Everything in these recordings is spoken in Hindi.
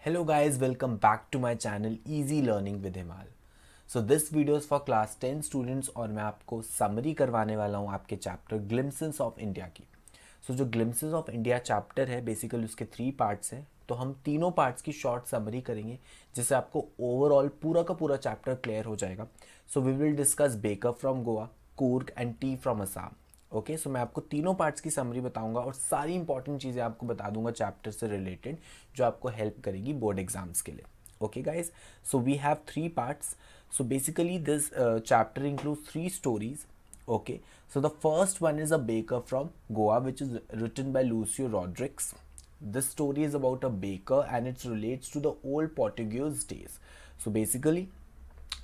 Hello guys, welcome back to my channel Easy Learning with Himal. So this video is for class 10 students और मैं आपको समरी करवाने वाला हूँ आपके चैप्टर ग्लिम्पसेस ऑफ इंडिया की। जो ग्लिम्पसेस ऑफ इंडिया चैप्टर है बेसिकली उसके 3 पार्ट्स हैं, तो हम तीनों पार्ट्स की शॉर्ट समरी करेंगे जिससे आपको ओवरऑल पूरा का पूरा चैप्टर क्लियर हो जाएगा। So we will discuss baker from Goa, Coorg and tea from Assam. Okay, so मैं आपको तीनों पार्ट्स की समरी बताऊंगा और सारी इंपॉर्टेंट चीज़ें आपको बता दूंगा चैप्टर से रिलेटेड जो आपको हेल्प करेगी बोर्ड एग्जाम्स के लिए। Okay guys, so we have 3 parts. So basically this chapter includes 3 stories. Okay, so the first one is a baker from Goa, which is written by Lucio Rodrigues. This story is about a baker and it relates to the old Portuguese days. So basically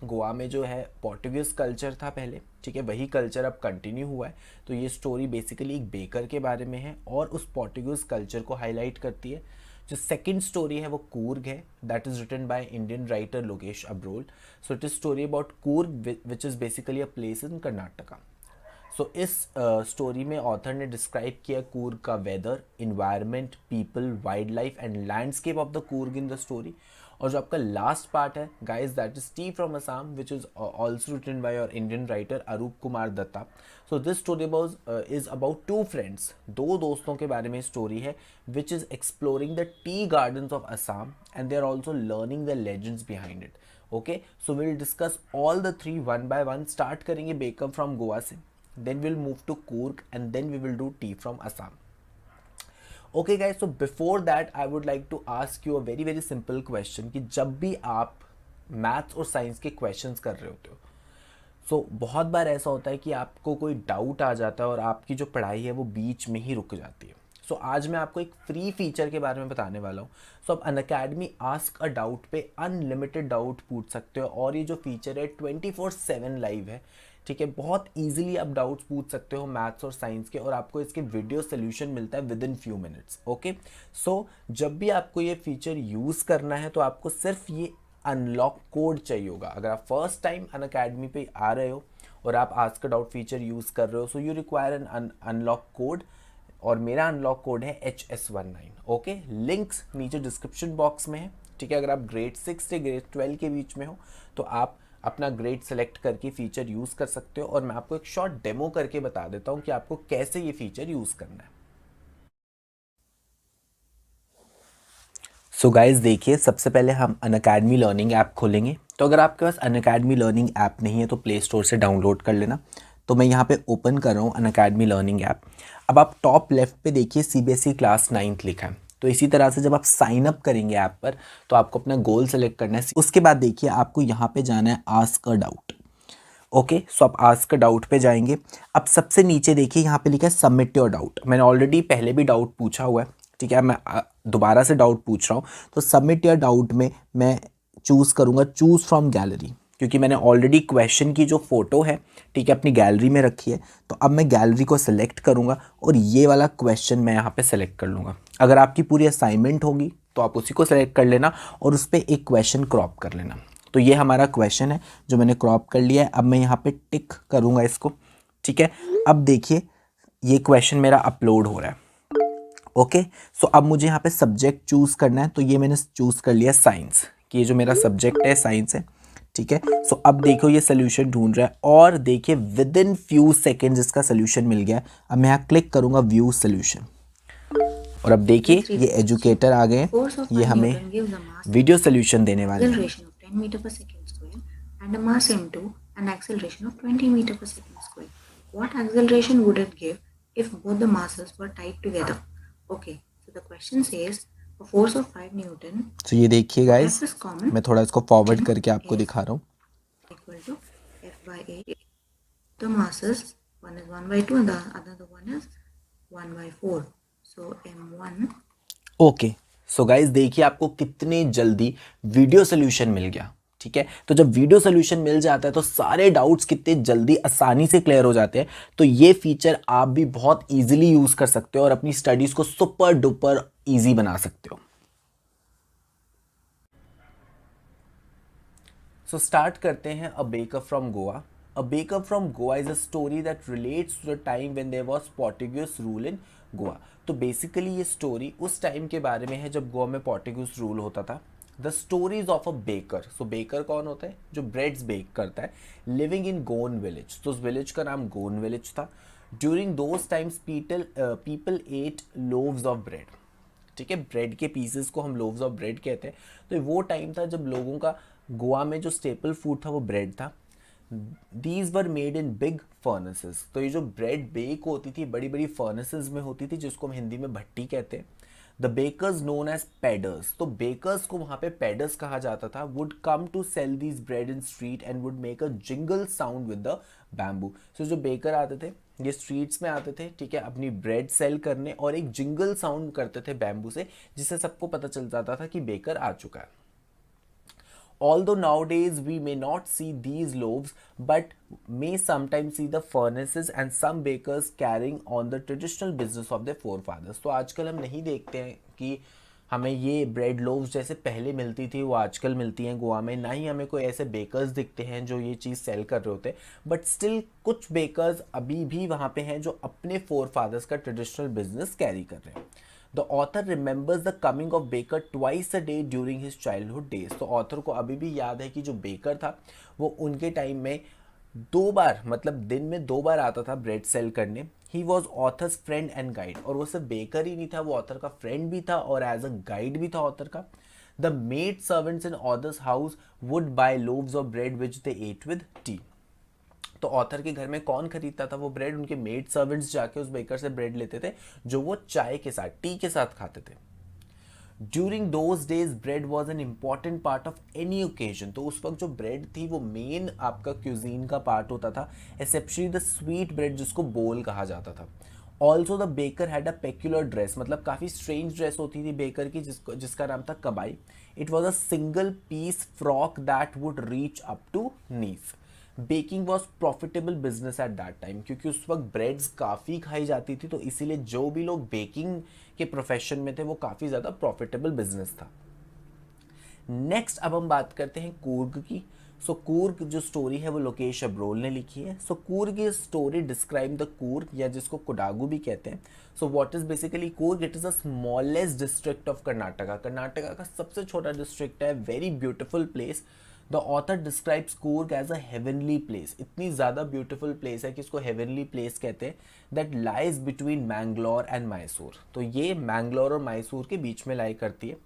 Goa में जो है पोर्टुगीज कल्चर था पहले, ठीक है, वही कल्चर अब कंटिन्यू हुआ है। तो ये स्टोरी बेसिकली एक बेकर के बारे में है और उस पोर्टुगीज कल्चर को हाईलाइट करती है। जो सेकंड स्टोरी है वो कूर्ग है, that is written by Indian writer Lokesh Abrol. So it is story about Coorg which is basically a place in Karnataka. So इस स्टोरी में ऑथर ने डिस्क्राइब किया कूर्ग का weather, environment, people, wild life and landscape of the Coorg in the story. और जो आपका लास्ट पार्ट है guys, that is tea from Assam, which is also written by your Indian writer Arup Kumar Dutta. So this story is about two friends, दो दोस्तों के बारे में स्टोरी है, which is exploring the tea gardens of Assam and they are also learning the legends behind it. Okay, so will discuss all the 3 one by one. Start करेंगे बेकअप फ्रॉम गोवा से, then we'll move to Coorg and then we will do tea from Assam. Okay guys, so before that I would like to ask you a very simple question कि जब भी आप मैथ्स और साइंस के क्वेश्चंस कर रहे होते हो, बहुत बार ऐसा होता है कि आपको कोई डाउट आ जाता है और आपकी जो पढ़ाई है वो बीच में ही रुक जाती है। आज मैं आपको एक फ्री फीचर के बारे में बताने वाला हूँ। आप अनअकैडमी आस्क अ डाउट पे अनलिमिटेड डाउट पूछ सकते हो और ये जो फीचर है 24/7 लाइव है, ठीक है। बहुत इजीली आप डाउट्स पूछ सकते हो मैथ्स और साइंस के और आपको इसके वीडियो सोल्यूशन मिलता है with in few minutes. Okay, जब भी आपको ये फीचर यूज़ करना है तो आपको सिर्फ ये अनलॉक कोड चाहिए होगा। अगर आप फर्स्ट टाइम अनअकैडमी पे आ रहे हो और आप ask a doubt feature use कर रहे हो, so you require an unlock code और मेरा अनलॉक कोड है HS19। ओके, लिंक्स नीचे डिस्क्रिप्शन बॉक्स में है, ठीक है। अगर आप ग्रेड 6 से ग्रेड 12 के बीच में हो तो आप अपना ग्रेड सेलेक्ट करके फीचर यूज़ कर सकते हो और मैं आपको एक शॉर्ट डेमो करके बता देता हूँ कि आपको कैसे ये फीचर यूज़ करना है। गाइस देखिए, सबसे पहले हम अनअकैडमी लर्निंग ऐप खोलेंगे। तो अगर आपके पास अनअकैडमी लर्निंग ऐप नहीं है तो प्ले स्टोर से डाउनलोड कर लेना। तो मैं यहाँ पे ओपन कर रहा हूँ अनअकैडमी लर्निंग ऐप। अब आप टॉप लेफ्ट पे देखिए CBSE क्लास 9th लिखा है। तो इसी तरह से जब आप साइन अप करेंगे ऐप पर तो आपको अपना गोल सेलेक्ट करना है। उसके बाद देखिए आपको यहाँ पे जाना है आस्क अ डाउट। ओके, आप आस्क अ डाउट पे जाएंगे। अब सबसे नीचे देखिए यहाँ पे लिखा है सबमिट योर डाउट। मैंने ऑलरेडी पहले भी डाउट पूछा हुआ है, ठीक है। मैं दोबारा से डाउट पूछ रहा हूँ। तो सबमिट योर डाउट में मैं चूज़ करूँगा चूज़ फ्रॉम गैलरी, क्योंकि मैंने ऑलरेडी क्वेश्चन की जो फ़ोटो है, ठीक है, अपनी गैलरी में रखी है। तो अब मैं गैलरी को सिलेक्ट करूँगा और ये वाला क्वेश्चन मैं यहाँ पे सेलेक्ट कर लूँगा। अगर आपकी पूरी असाइनमेंट होगी तो आप उसी को सेलेक्ट कर लेना और उस पर एक क्वेश्चन क्रॉप कर लेना। तो ये हमारा क्वेश्चन है जो मैंने क्रॉप कर लिया है। अब मैं यहाँ पे टिक करूँगा इसको, ठीक है। अब देखिए ये क्वेश्चन मेरा अपलोड हो रहा है। ओके, अब मुझे यहाँ पे सब्जेक्ट चूज़ करना है। तो ये मैंने चूज़ कर लिया साइंस, कि ये जो मेरा सब्जेक्ट है साइंस है, ठीक है। अब देखो ये सोल्यूशन ढूंढ रहा है और देखिए विद इन फ्यू सेकेंड्स इसका सोल्यूशन मिल गया। अब मैं यहाँ क्लिक करूँगा व्यू सोल्यूशन और अब देखिए ये एजुकेटर आ गए, ये हमें वीडियो सोल्यूशन देने वाले हैं। acceleration of 10 meter per second square and a mass m2 and acceleration of 20 meter per second square. What acceleration would it give if both the masses were tied together? Okay, so the question says a force of 5 Newton. तो ये देखिए गाइस, F is common. मैं थोड़ा इसको फॉरवर्ड करके आपको दिखा रहा हूँ। Equal to F by A. The masses, one is 1 by 2 and the other one is 1 by 4. So m1. Okay, guys देखिए आपको कितने जल्दी वीडियो सोल्यूशन मिल गया, ठीक है। तो जब वीडियो सोल्यूशन मिल जाता है तो सारे डाउट्स कितने जल्दी आसानी से क्लियर हो जाते हैं। तो ये फीचर आप भी बहुत इजीली यूज कर सकते हो और अपनी स्टडीज को सुपर डुपर इजी बना सकते हो। स्टार्ट करते हैं a baker from Goa. A baker from Goa is a story that relates to the time when there was Portuguese rule in Goa. तो बेसिकली ये स्टोरी उस टाइम के बारे में है जब गोवा में पोर्टुगीज रूल होता था। The stories of a baker. So baker कौन होता है? जो ब्रेड्स बेक करता है। लिविंग इन गोन विलेज, तो उस विलेज का नाम गोन विलेज था। During those times people at loaves of bread. ठीक है, ब्रेड के पीसेस को हम लोव्स ऑफ ब्रेड कहते हैं। तो वो टाइम था जब लोगों का गोवा में जो स्टेपल फूड था वो ब्रेड था। These were made in big furnaces. तो ये जो ब्रेड बेक होती थी बड़ी बड़ी फर्नेसेस में होती थी, जिसको हम हिंदी में भट्टी कहते हैं। द बेकर्स नोन एज पेडर्स, तो बेकर्स को वहाँ पे पेडर्स कहा जाता था, would come to sell these bread in street and would make a jingle sound with the bamboo. So जो बेकर आते थे ये स्ट्रीट्स में आते थे, ठीक है, अपनी ब्रेड सेल करने, और एक जिंगल साउंड करते थे बैम्बू से, जिससे सबको पता चल जाता था कि बेकर आ चुका है। Although nowadays we may not see these loaves, but may sometimes see the furnaces and some bakers carrying on the traditional business of their forefathers. तो आजकल हम नहीं देखते हैं कि हमें ये ब्रेड लोव्स जैसे पहले मिलती थी वो आजकल मिलती हैं गोवा में, ना ही हमें कोई ऐसे बेकर्स दिखते हैं जो ये चीज़ सेल कर रहे होते हैं। बट स्टिल कुछ बेकर्स अभी भी वहाँ पे हैं जो अपने फोर फादर्स का ट्रेडिशनल बिजनेस कैरी कर रहे हैं। The author remembers the coming of baker twice a day during his childhood days. तो ऑथर को अभी भी याद है कि जो बेकर था वो उनके टाइम में 2 बार, मतलब दिन में 2 बार आता था ब्रेड सेल करने। He was authors friend and guide, और वो सिर्फ बेकर ही नहीं था, वो ऑथर का फ्रेंड भी था और एज अ गाइड भी था ऑथर का। The maid servants in author's house would buy loaves of bread which they ate with tea. तो ऑथर के घर में कौन खरीदता था वो ब्रेड? उनके मेड सर्वेंट्स जाके उस बेकर से ब्रेड लेते थे, जो वो चाय के साथ, टी के साथ खाते थे। During those days bread was an important part of any occasion. तो उस वक्त जो ब्रेड थी वो मेन आपका क्यूजीन का पार्ट होता था, एक्सेप्शनली द स्वीट ब्रेड जिसको बोल कहा जाता था। Also the baker had a peculiar dress, मतलब काफ़ी स्ट्रेंज ड्रेस होती थी बेकर की, जिसका नाम था कबाई। It was a single piece frock that would reach up to knees. Baking was profitable business at that time, क्योंकि उस वक्त ब्रेड्स काफ़ी खाई जाती थी, तो इसीलिए जो भी लोग बेकिंग के प्रोफेशन में थे वो काफ़ी ज़्यादा प्रॉफिटेबल बिजनेस था। नेक्स्ट अब हम बात करते हैं कूर्ग की। सो कूर्ग जो स्टोरी है वो लोकेश अब्रोल ने लिखी है। So Coorg is story describe the Coorg, या जिसको कोडागू भी कहते हैं। So what is basically Coorg? It is a smallest district of Karnataka. Karnataka का सबसे छोटा डिस्ट्रिक्ट है, very beautiful place. The author describes Coorg as a heavenly place. इतनी ज़्यादा ब्यूटीफुल प्लेस है कि इसको हेवनली प्लेस कहते हैं। That lies between Mangalore and Mysore. तो ये मैंगलोर और मैसूर के बीच में लाई करती है।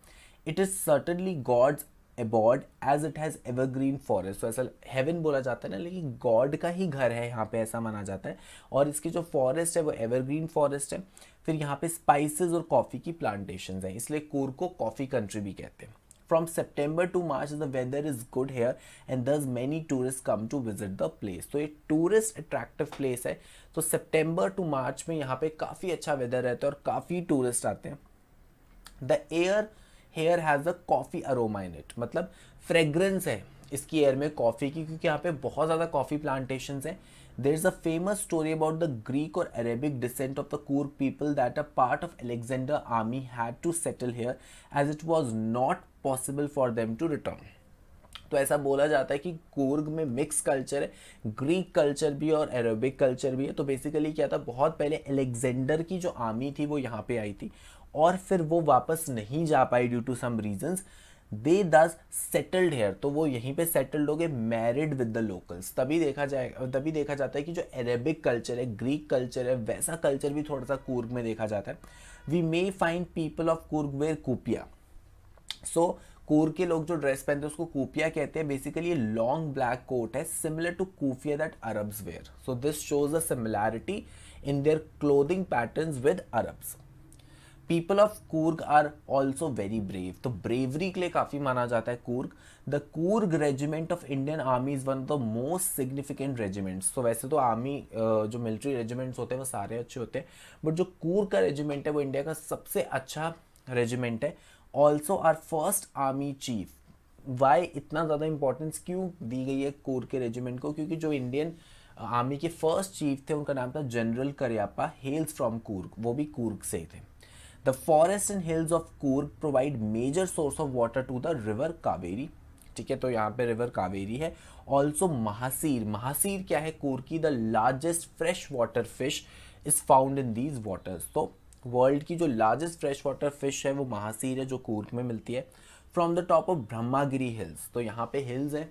It is certainly god's abode as it has evergreen forest. तो ऐसा हेवन बोला जाता है ना, लेकिन गॉड का ही घर है यहाँ पे, ऐसा माना जाता है। और इसकी जो फॉरेस्ट है वो एवरग्रीन फॉरेस्ट है। फिर यहाँ पे स्पाइसेस और कॉफ़ी की प्लांटेशंस हैं, इसलिए कूर्ग को कॉफ़ी कंट्री भी कहते हैं। From September to March the weather is good here and thus many tourists come to visit the place. तो ये टूरिस्ट अट्रैक्टिव प्लेस है, तो सितंबर टू मार्च में यहाँ पे काफ़ी अच्छा वेदर रहता है और काफ़ी टूरिस्ट आते हैं। The air here has a coffee aroma in it, मतलब फ्रेग्रेंस है इसकी एयर में कॉफ़ी की, क्योंकि यहाँ पे बहुत ज़्यादा कॉफ़ी प्लांटेशंस हैं। There is a famous story about the Greek or Arabic descent of the Kurg people that a part of Alexander army had to settle here as it was not possible for them to return. तो ऐसा बोला जाता है कि कूर्ग में मिक्स कल्चर है, ग्रीक कल्चर भी और अरेबिक कल्चर भी है। तो बेसिकली क्या था, बहुत पहले अलेक्जेंडर की जो आर्मी थी वो यहाँ पे आई थी और फिर वो वापस नहीं जा पाई ड्यू टू सम रीजंस। दे दस सेटल्ड हेयर, तो वो यहीं पे सेटल्ड हो गए, मैरिड विद द लोकल्स। तभी देखा जाता है कि जो अरेबिक कल्चर है, ग्रीक कल्चर है, वैसा कल्चर भी थोड़ा सा कूर्ग में देखा जाता है। We may find people of Coorg wear kupya. So Coorg के लोग जो ड्रेस पहनते हैं उसको कूपिया कहते हैं। बेसिकली ये लॉन्ग ब्लैक कोट है, similar to kufiya that Arabs wear. So this shows a similarity in their clothing patterns with Arabs. People of Coorg are also very brave, तो ब्रेवरी के लिए काफ़ी माना जाता है Coorg. The Coorg regiment of Indian army is one of the most significant regiments. तो वैसे तो आर्मी जो मिलिट्री रेजिमेंट्स होते हैं वो सारे अच्छे होते हैं, बट जो कूर्ग का रेजिमेंट है वो इंडिया का सबसे अच्छा रेजिमेंट है। Also our first army chief. Why इतना ज़्यादा इंपॉर्टेंस क्यों दी गई है कूर्ग के रेजिमेंट को? क्योंकि जो इंडियन आर्मी के फर्स्ट चीफ थे उनका नाम था जनरल करियप्पा, हेल्स फ्रॉम कूर्ग, वो भी कूर्ग से थे। The forests and hills of Coorg provide major source of water to the river Kaveri। ठीक है, तो यहाँ पे रिवर कावेरी है। ऑल्सो महासीर, महासीर क्या है? कूर्ग की the largest fresh water fish is found in these waters. तो वर्ल्ड की जो लार्जेस्ट फ्रेश वाटर फिश है वो महासीर है, जो कूर्ग में मिलती है, from the top of Brahmagiri hills. तो यहाँ पे हिल्स है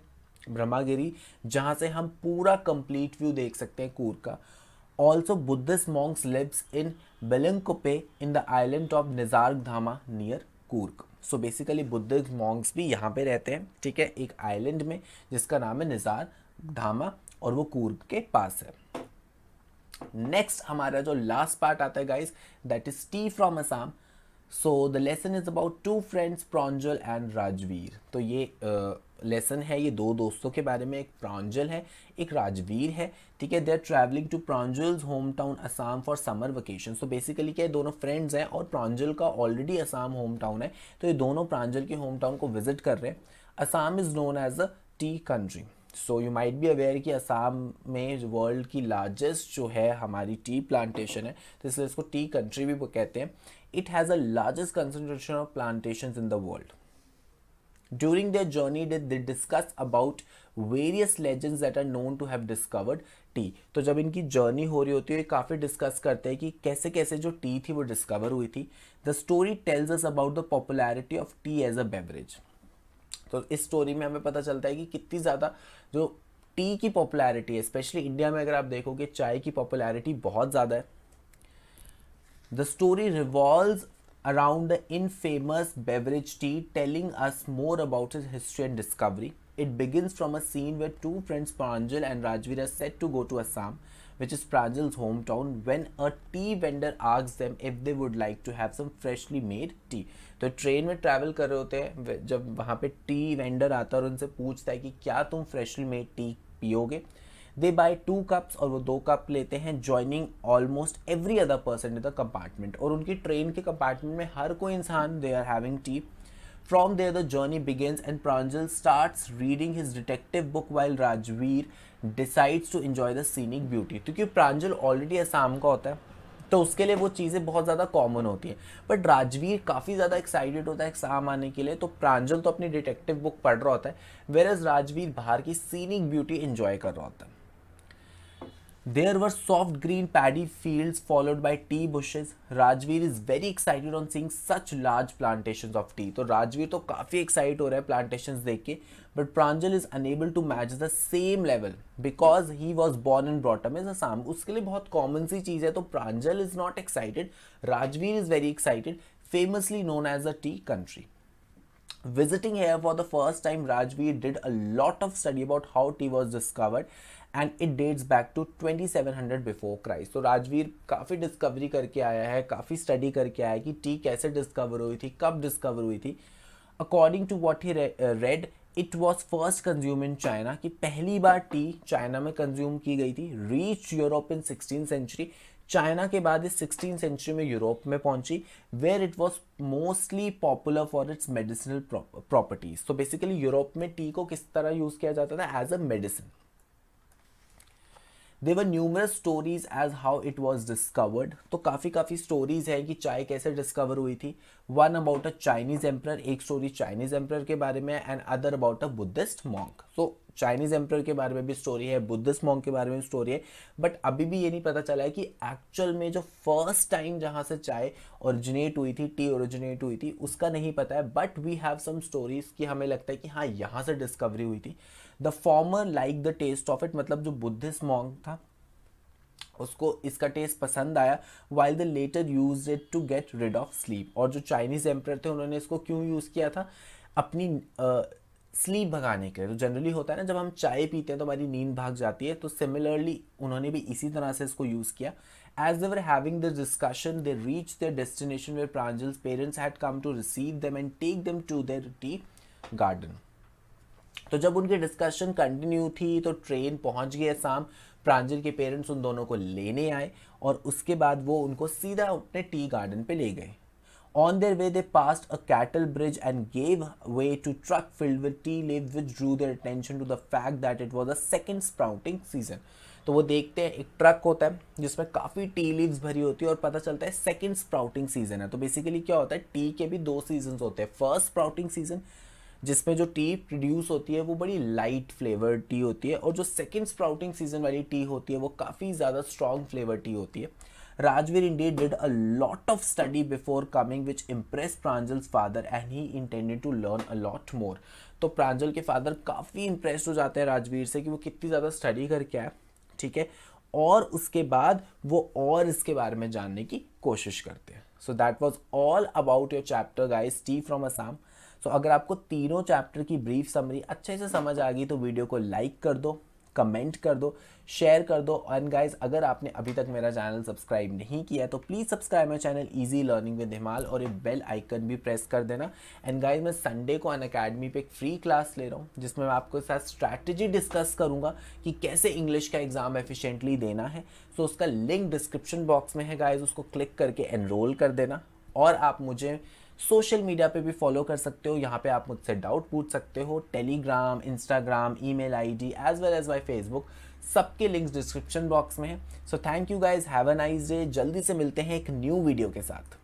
ब्रह्मागिरी, जहाँ से हम पूरा कंप्लीट व्यू देख सकते हैं कूर्ग का। Also Buddhist monks lives in Bylakuppe in the island of Nisargadhama near Coorg. So basically Buddhist monks भी यहाँ पे रहते हैं, ठीक है, एक आइलैंड में जिसका नाम है निजार धामा, और वो कूर्ग के पास है। नेक्स्ट हमारा जो लास्ट पार्ट आता है guys, that is tea from Assam. So the lesson is about two friends Pranjal and Rajvir. तो ये लेसन है ये दो दोस्तों के बारे में, एक प्रांजल है एक राजवीर है, ठीक है। They are travelling to Pranjal's home town Assam for summer vacation. So basically क्या है, दोनों फ्रेंड्स हैं और प्रांजल का ऑलरेडी असम होम टाउन है, तो ये दोनों प्रांजल के होम टाउन को विजिट कर रहे हैं। Assam is known as a tea country. So you might be aware कि असम में वर्ल्ड की लार्जेस्ट जो है हमारी टी प्लांटेशन है, तो इसलिए इसको टी कंट्री भी वो कहते हैं। It has a largest concentration of plantations in the world. During their journey, they discuss about various legends that are known to have discovered tea. तो जब इनकी जर्नी हो रही होती है, काफ़ी डिस्कस करते हैं कि कैसे कैसे जो टी थी वो डिस्कवर हुई थी। The story tells us about the popularity of tea as a beverage. तो इस स्टोरी में हमें पता चलता है कि कितनी ज़्यादा जो टी की पॉपुलैरिटी है, स्पेशली इंडिया में अगर आप देखोगे चाय की पॉपुलैरिटी बहुत ज़्यादा है। The story revolves around the infamous beverage tea, telling us more about its history and discovery. It begins from a scene where two friends Pranjal and Rajveer are set to go to Assam, which is Pranjal's hometown, when a tea vendor asks them if they would like to have some freshly made tea. तो ट्रेन में ट्रैवल कर रहे होते हैं, जब वहाँ पे टी वेंडर आता है और उनसे पूछता है कि क्या तुम फ्रेशली मेड टी पियोगे। दे बाय 2 कप्स और वो 2 कप लेते हैं, joining almost every other person in the compartment. और उनकी ट्रेन के कंपार्टमेंट में हर कोई इंसान they are having tea. From there the journey begins and Pranjal starts reading his detective book while Rajvir decides to enjoy the scenic beauty. क्योंकि प्रांजल ऑलरेडी असम का होता है, तो उसके लिए वो चीज़ें बहुत ज़्यादा कॉमन होती हैं, बट राजवीर काफ़ी ज़्यादा एक्साइटेड होता है असम आने के लिए। तो प्रांजल तो अपनी डिटेक्टिव बुक पढ़ रहा होता है, वेयर राजवीर बाहर की सीनिक ब्यूटी एंजॉय कर रहा होता है। There were soft green paddy fields followed by tea bushes. Rajveer is very excited on seeing such large plantations of tea. तो राजवीर तो काफ़ी excited हो रहा है plantations देख के, but Pranjal is unable to match the same level because he was born and brought up in Assam. उसके लिए बहुत common सी चीज़ है, तो Pranjal is not excited. Rajveer is very excited, famously known as the tea country. Visiting here for the first time, Rajveer did a lot of study about how tea was discovered, and it dates back to 2700 before Christ. तो राजवीर काफ़ी डिस्कवरी करके आया है, काफ़ी स्टडी करके आया है कि टी कैसे डिस्कवर हुई थी, कब डिस्कवर हुई थी। According to what he read, it was first consume in China, कि पहली बार टी चाइना में कंज्यूम की गई थी। Reach Europe in 16th century, China के बाद इस 16th सेंचुरी में यूरोप में पहुंची, where it was mostly popular for its medicinal properties. तो बेसिकली यूरोप में टी को किस तरह यूज किया जाता था, as a medicine. There were numerous stories as how it was discovered. तो काफ़ी स्टोरीज है कि चाय कैसे डिस्कवर हुई थी। One about a Chinese emperor, एक स्टोरी चाइनीज एम्पर के बारे में, and other about a Buddhist monk. तो चाइनीज एम्पर के बारे में भी स्टोरी है, बुद्धिस्ट मॉन्क के बारे में भी स्टोरी है, बट अभी भी ये नहीं पता चला है कि एक्चुअल में जो फर्स्ट टाइम जहाँ से चाय ओरिजिनेट हुई थी, टी ओरिजिनेट हुई थी, उसका नहीं पता है। But we have some stories कि हमें लगता है कि हाँ यहाँ से डिस्कवरी हुई थी। The former like the taste of it, मतलब जो बुद्धिस्ट मॉन्क था उसको इसका टेस्ट पसंद आया, while the latter use it to get rid of sleep. और जो चाइनीज एम्पर थे उन्होंने इसको क्यों यूज़ किया था, अपनी स्लीप भगाने के लिए। तो जनरली होता है ना, जब हम चाय पीते हैं तो हमारी नींद भाग जाती है, तो सिमिलरली उन्होंने भी इसी तरह से इसको यूज़ किया। As they were having this discussion, they reached their destination where Pranjal's parents had come to receive them and take them to their tea garden. तो जब उनकी डिस्कशन कंटिन्यू थी तो ट्रेन पहुंच गई असम, प्रांजल के पेरेंट्स उन दोनों को लेने आए और उसके बाद वो उनको सीधा अपने टी गार्डन पे ले गए। On their way, they passed a cattle bridge and gave way to truck filled with tea leaves, which drew their attention to the fact that it was a second sprouting season. तो वो देखते हैं एक ट्रक होता है जिसमें काफ़ी टी लीव्स भरी होती है और पता चलता है सेकंड स्प्राउटिंग सीजन है। तो बेसिकली क्या होता है, टी के भी 2 सीजन्स होते हैं। फर्स्ट स्प्राउटिंग सीजन जिसमें जो टी प्रोड्यूस होती है वो बड़ी लाइट फ्लेवर्ड टी होती है, और जो सेकंड स्प्राउटिंग सीजन वाली टी होती है वो काफ़ी ज़्यादा स्ट्रॉन्ग फ्लेवर टी होती है। Rajveer indeed did a lot of study before coming which impressed Pranjal's father and he intended to learn a lot more. तो प्रांजल के फादर काफ़ी इंप्रेस्ड हो जाते हैं राजवीर से कि वो कितनी ज़्यादा स्टडी करके आए, ठीक है, और उसके बाद वो और इसके बारे में जानने की कोशिश करते हैं. So that was all about your chapter guys, tea from Assam. सो अगर आपको तीनों चैप्टर की ब्रीफ समरी अच्छे से समझ आ गई तो वीडियो को लाइक कर दो, कमेंट कर दो, शेयर कर दो. एंड गाइज अगर आपने अभी तक मेरा चैनल सब्सक्राइब नहीं किया है तो please subscribe my channel easy learning with हिमाल और ये बेल आइकन भी प्रेस कर देना. एंड गाइज मैं संडे को अनअकैडमी पे एक फ्री क्लास ले रहा हूँ जिसमें मैं आपके साथ स्ट्रैटेजी डिस्कस करूँगा कि कैसे इंग्लिश का एग्ज़ाम एफिशिएंटली देना है. सो उसका लिंक डिस्क्रिप्शन बॉक्स में है गाइज, उसको क्लिक करके एनरोल कर देना. और आप मुझे सोशल मीडिया पे भी फॉलो कर सकते हो, यहाँ पे आप मुझसे डाउट पूछ सकते हो. Telegram, Instagram, email ID as well as my Facebook, सबके लिंक्स डिस्क्रिप्शन बॉक्स में है. So thank you guys, have a nice day. जल्दी से मिलते हैं एक न्यू वीडियो के साथ.